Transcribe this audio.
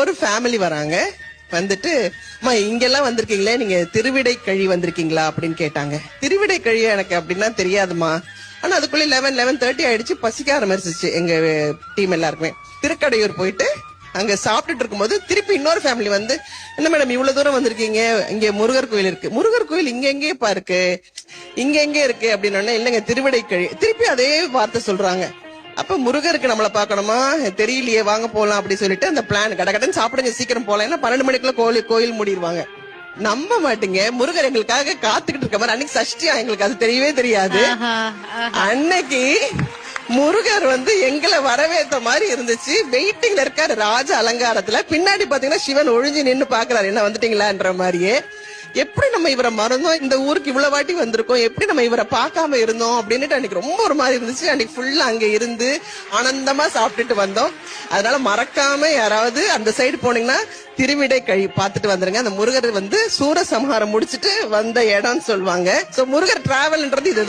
ஒரு ஃபேமிலி வராங்க. வந்துட்டு, அம்மா இங்கெல்லாம் வந்திருக்கீங்களே, நீங்க திருவிடை கழி வந்திருக்கீங்களா அப்படின்னு கேட்டாங்க. திருவிடை கழி எனக்கு அப்படின்னா தெரியாதுமா. ஆனா அதுக்குள்ள 11:30 ஆயிடுச்சு. பசிக்க ஆரம்பிச்சிருச்சு எங்க டீம் எல்லாருக்குமே. திருக்கடையூர் போயிட்டு அங்க சாப்பிட்டுட்டு இருக்கும்போது திருப்பி இன்னொரு ஃபேமிலி வந்து, என்ன மேடம் இவ்வளவு தூரம் வந்திருக்கீங்க, இங்க முருகர் கோயில் இருக்கு. முருகர் கோயில் இங்க எங்கேப்பா இருக்கு, இங்க எங்க இருக்கு அப்படின்னு. இல்லங்க திருவிடை கழி. திருப்பி அதே வார்த்தை சொல்றாங்க. அப்ப முருகருக்கு நம்மள பாக்கணுமா, தெரியலையே, வாங்க போலாம் அப்படி சொல்லிட்டு அந்த பிளான் கடகடன்னு சாப்பிடுங்க சீக்கிரம் போலாம். ஏன்னா 12 மணிக்குள்ள கோயில் மூடிடுவாங்க. நம்ப மாட்டீங்க, முருகர் எங்களுக்காக காத்துக்கிட்டு இருக்க மாதிரி. அன்னைக்கு சஷ்டியா, எங்களுக்கு அது தெரியவே தெரியாது. அன்னைக்கு முருகர் வந்து எங்களை வரவேற்ற மாதிரி இருந்துச்சு. வெயிட்டிங்ல இருக்காரு ராஜ அலங்காரத்துல. பின்னாடி பாத்தீங்கன்னா சிவன் ஒழிஞ்சு நின்னு பாக்குறாரு, என்ன வந்துட்டீங்களான்ற மாதிரியே. எப்படி நம்ம இவரை மறந்தோம், இந்த ஊருக்கு இவ்வளவு வாட்டி வந்திருக்கோம், எப்படி நம்ம இவரை பார்க்காம இருந்தோம் அப்படின்னுட்டு அன்னைக்கு ரொம்ப ஒரு மாதிரி இருந்துச்சு. அன்னைக்கு ஃபுல்லா அங்க இருந்து ஆனந்தமா சாப்பிட்டுட்டு வந்தோம். அதனால மறக்காம யாராவது அந்த சைடு போனீங்கன்னா திருவிடை கழி பாத்துட்டு வந்துருங்க. அந்த முருகர் வந்து சூரசம்ஹாரம் முடிச்சிட்டு வந்த இடம்னு சொல்லுவாங்க. சோ முருகர் டிராவல்ன்றது இதுதான்.